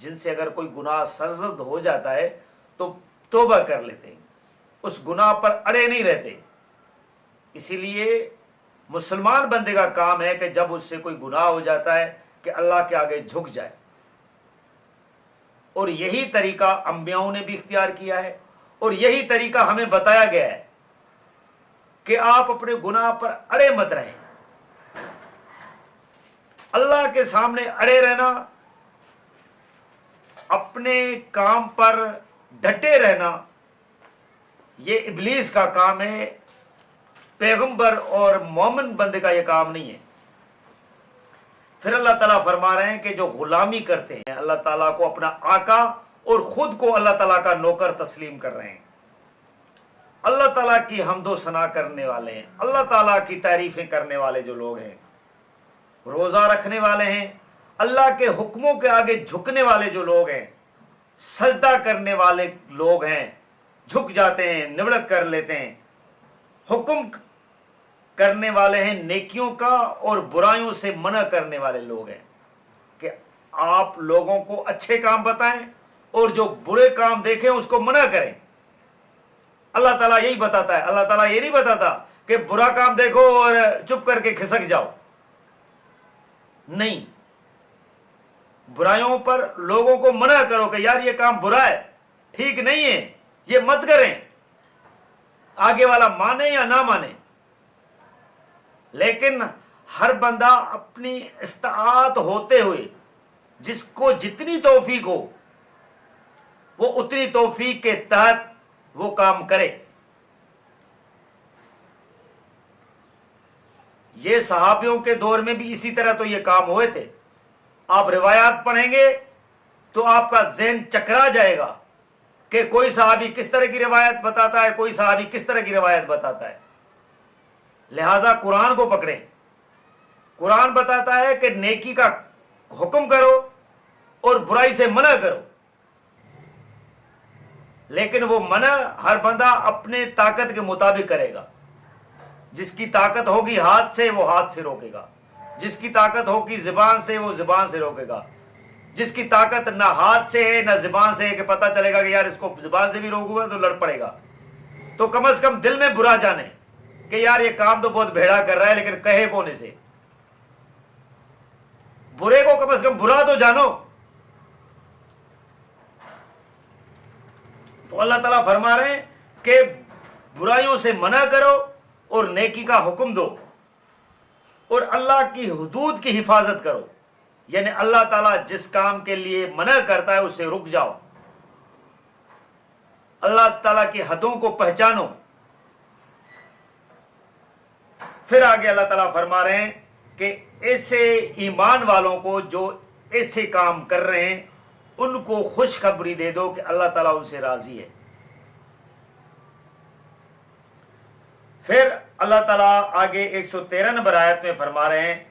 جن سے اگر کوئی گناہ سرزد ہو جاتا ہے تو توبہ کر لیتے ہیں، اس گناہ پر اڑے نہیں رہتے۔ اسی لیے مسلمان بندے کا کام ہے کہ جب اس سے کوئی گناہ ہو جاتا ہے کہ اللہ کے آگے جھک جائے، اور یہی طریقہ انبیاؤں نے بھی اختیار کیا ہے، اور یہی طریقہ ہمیں بتایا گیا ہے کہ آپ اپنے گناہ پر اڑے مت رہیں۔ اللہ کے سامنے اڑے رہنا، اپنے کام پر ڈٹے رہنا، یہ ابلیس کا کام ہے، پیغمبر اور مومن بندے کا یہ کام نہیں ہے۔ پھر اللہ تعالیٰ فرما رہے ہیں کہ جو غلامی کرتے ہیں اللہ تعالیٰ کو اپنا آقا اور خود کو اللہ تعالیٰ کا نوکر تسلیم کر رہے ہیں، اللہ تعالیٰ کی حمد و ثنا کرنے والے ہیں، اللہ تعالیٰ کی تعریفیں کرنے والے جو لوگ ہیں، روزہ رکھنے والے ہیں، اللہ کے حکموں کے آگے جھکنے والے جو لوگ ہیں، سجدہ کرنے والے لوگ ہیں، جھک جاتے ہیں، نوڑک کر لیتے ہیں، حکم کرنے والے ہیں نیکیوں کا اور برائیوں سے منع کرنے والے لوگ ہیں کہ آپ لوگوں کو اچھے کام بتائیں اور جو برے کام دیکھیں اس کو منع کریں۔ اللہ تعالیٰ یہی بتاتا ہے، اللہ تعالیٰ یہ نہیں بتاتا کہ برا کام دیکھو اور چپ کر کے کھسک جاؤ، نہیں، برائیوں پر لوگوں کو منع کرو کہ یار یہ کام برا ہے، ٹھیک نہیں ہے، یہ مت کریں، آگے والا مانے یا نہ مانے، لیکن ہر بندہ اپنی استطاعت ہوتے ہوئے جس کو جتنی توفیق ہو وہ اتنی توفیق کے تحت وہ کام کرے۔ یہ صحابیوں کے دور میں بھی اسی طرح تو یہ کام ہوئے تھے۔ آپ روایات پڑھیں گے تو آپ کا ذہن چکرا جائے گا کہ کوئی صحابی کس طرح کی روایت بتاتا ہے، کوئی صحابی کس طرح کی روایت بتاتا ہے۔ لہذا قرآن کو پکڑیں۔ قرآن بتاتا ہے کہ نیکی کا حکم کرو اور برائی سے منع کرو، لیکن وہ منع ہر بندہ اپنے طاقت کے مطابق کرے گا۔ جس کی طاقت ہوگی ہاتھ سے وہ ہاتھ سے روکے گا، جس کی طاقت ہوگی زبان سے وہ زبان سے روکے گا، جس کی طاقت نہ ہاتھ سے ہے نہ زبان سے ہے کہ پتہ چلے گا کہ یار اس کو زبان سے بھی روکوں گا تو لڑ پڑے گا، تو کم از کم دل میں برا جانے کہ یار یہ کام تو بہت بھیڑا کر رہا ہے لیکن کہے کونے سے، برے کو کم از کم برا تو جانو۔ تو اللہ تعالیٰ فرما رہے ہیں کہ برائیوں سے منع کرو اور نیکی کا حکم دو اور اللہ کی حدود کی حفاظت کرو، یعنی اللہ تعالیٰ جس کام کے لیے منع کرتا ہے اس سے رک جاؤ، اللہ تعالیٰ کی حدوں کو پہچانو۔ پھر آگے اللہ تعالیٰ فرما رہے ہیں کہ ایسے ایمان والوں کو جو ایسے کام کر رہے ہیں ان کو خوشخبری دے دو کہ اللہ تعالیٰ ان سے راضی ہے۔ پھر اللہ تعالیٰ آگے 113 نمبر آیت میں فرما رہے ہیں،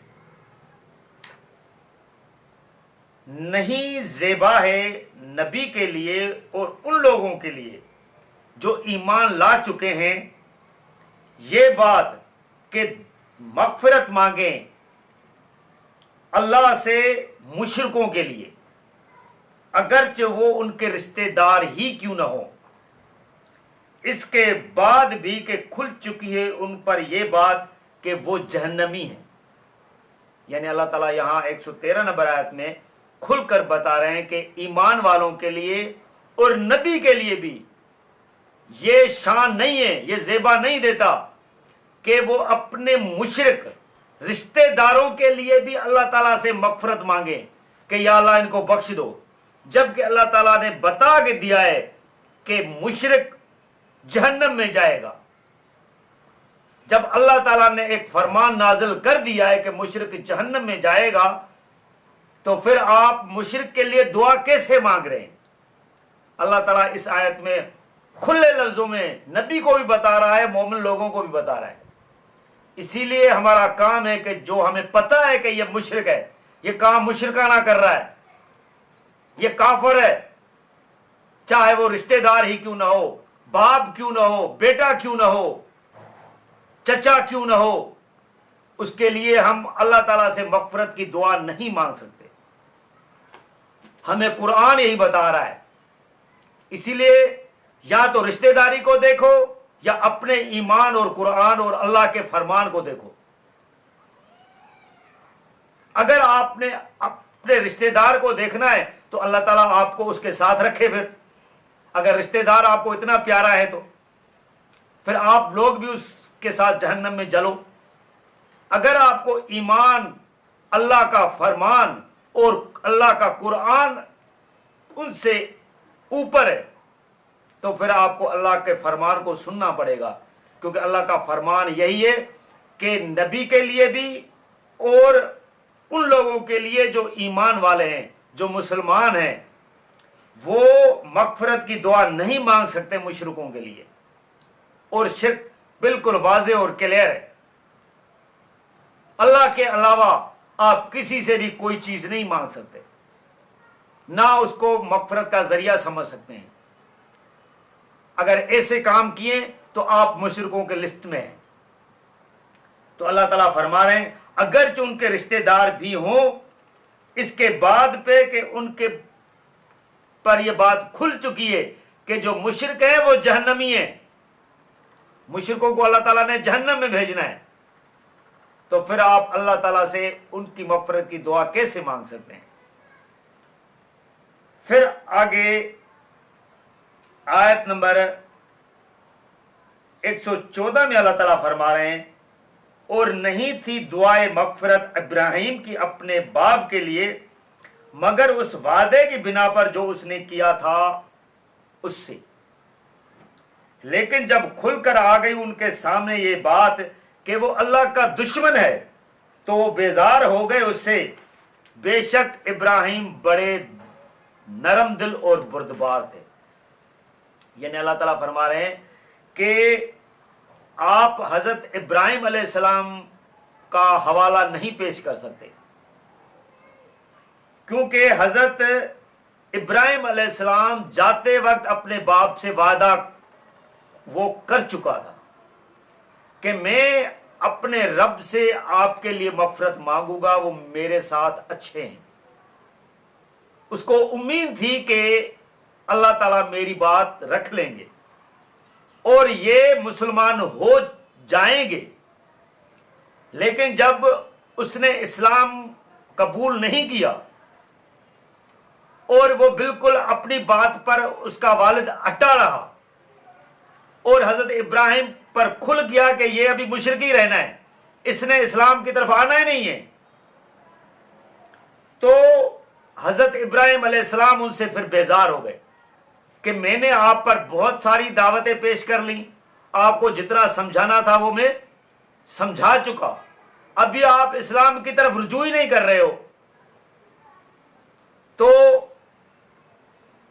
نہیں زیبا ہے نبی کے لیے اور ان لوگوں کے لیے جو ایمان لا چکے ہیں یہ بات کہ مغفرت مانگیں اللہ سے مشرکوں کے لیے، اگرچہ وہ ان کے رشتہ دار ہی کیوں نہ ہو، اس کے بعد بھی کہ کھل چکی ہے ان پر یہ بات کہ وہ جہنمی ہیں۔ یعنی اللہ تعالیٰ یہاں 113 نمبر آیت میں کھل کر بتا رہے ہیں کہ ایمان والوں کے لیے اور نبی کے لیے بھی یہ شان نہیں ہے، یہ زیبا نہیں دیتا کہ وہ اپنے مشرک رشتہ داروں کے لیے بھی اللہ تعالیٰ سے مغفرت مانگیں کہ یا اللہ ان کو بخش دو، جبکہ اللہ تعالیٰ نے بتا کے دیا ہے کہ مشرک جہنم میں جائے گا۔ جب اللہ تعالیٰ نے ایک فرمان نازل کر دیا ہے کہ مشرک جہنم میں جائے گا تو پھر آپ مشرک کے لیے دعا کیسے مانگ رہے ہیں؟ اللہ تعالیٰ اس آیت میں کھلے لفظوں میں نبی کو بھی بتا رہا ہے، مومن لوگوں کو بھی بتا رہا ہے۔ اسی لیے ہمارا کام ہے کہ جو ہمیں پتہ ہے کہ یہ مشرک ہے، یہ کام مشرکانہ کر رہا ہے، یہ کافر ہے، چاہے وہ رشتہ دار ہی کیوں نہ ہو، باپ کیوں نہ ہو، بیٹا کیوں نہ ہو، چچا کیوں نہ ہو، اس کے لیے ہم اللہ تعالیٰ سے مغفرت کی دعا نہیں مانگ سکتے۔ ہمیں قرآن یہی بتا رہا ہے. اسی لیے یا تو رشتہ داری کو دیکھو یا اپنے ایمان اور قرآن اور اللہ کے فرمان کو دیکھو. اگر آپ نے اپنے رشتہ دار کو دیکھنا ہے تو اللہ تعالیٰ آپ کو اس کے ساتھ رکھے. پھر اگر رشتہ دار آپ کو اتنا پیارا ہے تو پھر آپ لوگ بھی اس کے ساتھ جہنم میں جلو. اگر آپ کو ایمان، اللہ کا فرمان اور اللہ کا قرآن ان سے اوپر ہے تو پھر آپ کو اللہ کے فرمان کو سننا پڑے گا، کیونکہ اللہ کا فرمان یہی ہے کہ نبی کے لیے بھی اور ان لوگوں کے لیے جو ایمان والے ہیں، جو مسلمان ہیں، وہ مغفرت کی دعا نہیں مانگ سکتے مشرکوں کے لیے. اور شرک بالکل واضح اور کلیئر ہے. اللہ کے علاوہ آپ کسی سے بھی کوئی چیز نہیں مانگ سکتے، نہ اس کو مغفرت کا ذریعہ سمجھ سکتے ہیں. اگر ایسے کام کیے تو آپ مشرکوں کے لسٹ میں ہیں. تو اللہ تعالیٰ فرما رہے ہیں اگرچہ ان کے رشتہ دار بھی ہوں، اس کے بعد پہ کہ ان کے پر یہ بات کھل چکی ہے کہ جو مشرک ہیں وہ جہنمی ہیں، مشرکوں کو اللہ تعالیٰ نے جہنم میں بھیجنا ہے، تو پھر آپ اللہ تعالیٰ سے ان کی مغفرت کی دعا کیسے مانگ سکتے ہیں؟ پھر آگے آیت نمبر 114 میں اللہ تعالیٰ فرما رہے ہیں اور نہیں تھی دعائے مغفرت ابراہیم کی اپنے باپ کے لیے مگر اس وعدے کی بنا پر جو اس نے کیا تھا اس سے. لیکن جب کھل کر آ گئی ان کے سامنے یہ بات کہ وہ اللہ کا دشمن ہے تو وہ بیزار ہو گئے اس سے. بے شک ابراہیم بڑے نرم دل اور بردبار تھے. یعنی اللہ تعالیٰ فرما رہے ہیں کہ آپ حضرت ابراہیم علیہ السلام کا حوالہ نہیں پیش کر سکتے، کیونکہ حضرت ابراہیم علیہ السلام جاتے وقت اپنے باپ سے وعدہ وہ کر چکا تھا کہ میں اپنے رب سے آپ کے لیے مغفرت مانگوں گا، وہ میرے ساتھ اچھے ہیں. اس کو امید تھی کہ اللہ تعالیٰ میری بات رکھ لیں گے اور یہ مسلمان ہو جائیں گے. لیکن جب اس نے اسلام قبول نہیں کیا اور وہ بالکل اپنی بات پر اس کا والد اٹا رہا اور حضرت ابراہیم پر کھل گیا کہ یہ ابھی مشرکی رہنا ہے، اس نے اسلام کی طرف آنا ہی نہیں ہے، تو حضرت ابراہیم علیہ السلام ان سے پھر بیزار ہو گئے کہ میں نے آپ پر بہت ساری دعوتیں پیش کر لیں، آپ کو جتنا سمجھانا تھا وہ میں سمجھا چکا، ابھی آپ اسلام کی طرف رجوع ہی نہیں کر رہے ہو. تو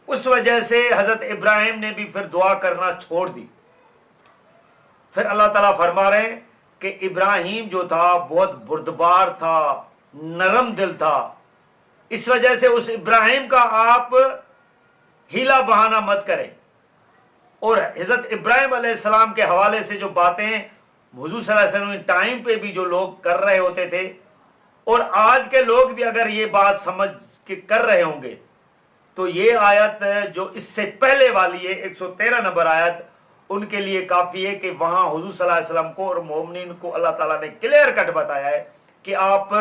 اس وجہ سے حضرت ابراہیم نے بھی پھر دعا کرنا چھوڑ دی. پھر اللہ تعالیٰ فرما رہے ہیں کہ ابراہیم جو تھا بہت بردبار تھا، نرم دل تھا. اس وجہ سے اس ابراہیم کا آپ ہیلا بہانہ مت کریں. اور حضرت ابراہیم علیہ السلام کے حوالے سے جو باتیں حضور صلی اللہ علیہ وسلم ٹائم پہ بھی جو لوگ کر رہے ہوتے تھے اور آج کے لوگ بھی اگر یہ بات سمجھ کے کر رہے ہوں گے تو یہ آیت جو اس سے پہلے والی ہے 113 نمبر آیت ان کے لیے کافی ہے کہ وہاں حضور صلی اللہ علیہ وسلم کو اور مومنین کو اللہ تعالیٰ نے کلیئر کٹ بتایا ہے کہ آپ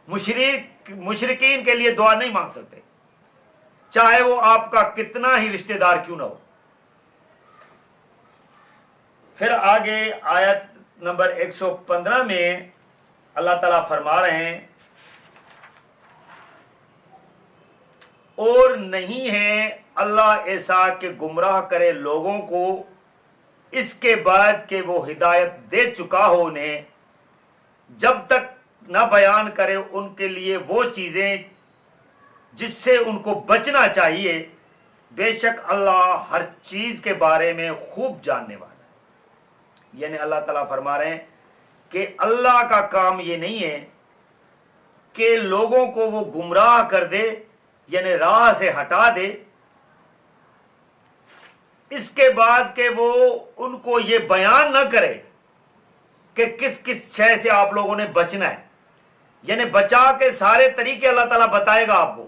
مشرکین کے لیے دعا نہیں مانگ سکتے، چاہے وہ آپ کا کتنا ہی رشتہ دار کیوں نہ ہو. پھر آگے آیت نمبر 115 میں اللہ تعالیٰ فرما رہے ہیں اور نہیں ہے اللہ ایسا کہ گمراہ کرے لوگوں کو اس کے بعد کہ وہ ہدایت دے چکا ہو انہیں، جب تک نہ بیان کرے ان کے لیے وہ چیزیں جس سے ان کو بچنا چاہیے. بے شک اللہ ہر چیز کے بارے میں خوب جاننے والا ہے. یعنی اللہ تعالیٰ فرما رہے ہیں کہ اللہ کا کام یہ نہیں ہے کہ لوگوں کو وہ گمراہ کر دے، یعنی راہ سے ہٹا دے، اس کے بعد کہ وہ ان کو یہ بیان نہ کرے کہ کس کس شے سے آپ لوگوں نے بچنا ہے. یعنی بچا کے سارے طریقے اللہ تعالیٰ بتائے گا آپ کو.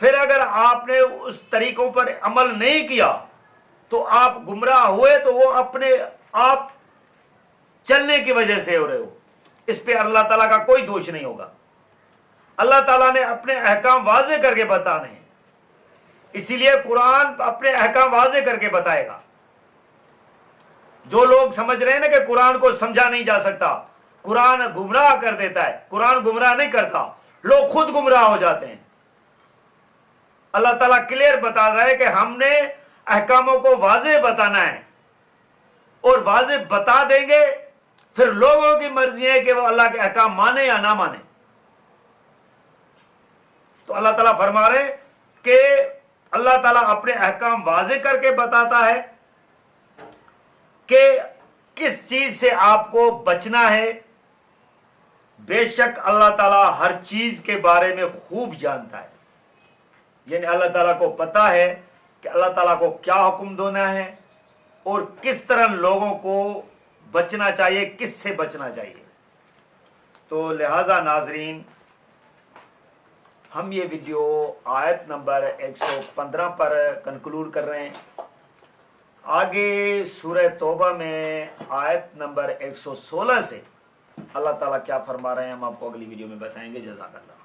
پھر اگر آپ نے اس طریقوں پر عمل نہیں کیا تو آپ گمراہ ہوئے، تو وہ اپنے آپ چلنے کی وجہ سے ہو رہے ہو، اس پہ اللہ تعالیٰ کا کوئی دوش نہیں ہوگا۔ اللہ تعالیٰ نے اپنے احکام واضح کر کے بتانے ہیں، اسی لیے قرآن اپنے احکام واضح کر کے بتائے گا۔ جو لوگ سمجھ رہے ہیں نا کہ قرآن کو سمجھا نہیں جا سکتا، قرآن گمراہ کر دیتا ہے، قرآن گمراہ نہیں کرتا، لوگ خود گمراہ ہو جاتے ہیں۔ اللہ تعالیٰ کلیئر بتا رہا ہے کہ ہم نے احکاموں کو واضح بتانا ہے، اور واضح بتا دیں گے، پھر لوگوں کی مرضی ہے کہ وہ اللہ کے احکام مانے یا نہ مانے۔ تو اللہ تعالیٰ فرما رہے ہیں کہ اللہ تعالیٰ اپنے احکام واضح کر کے بتاتا ہے کہ کس چیز سے آپ کو بچنا ہے۔ بے شک اللہ تعالیٰ ہر چیز کے بارے میں خوب جانتا ہے، یعنی اللہ تعالیٰ کو پتا ہے کہ اللہ تعالیٰ کو کیا حکم دینا ہے اور کس طرح لوگوں کو بچنا چاہیے، کس سے بچنا چاہیے۔ تو لہٰذا ناظرین، ہم یہ ویڈیو آیت نمبر 115 پر کنکلوڈ کر رہے ہیں۔ آگے سورہ توبہ میں آیت نمبر 116 سے اللہ تعالیٰ کیا فرما رہے ہیں ہم آپ کو اگلی ویڈیو میں بتائیں گے۔ جزاک اللہ۔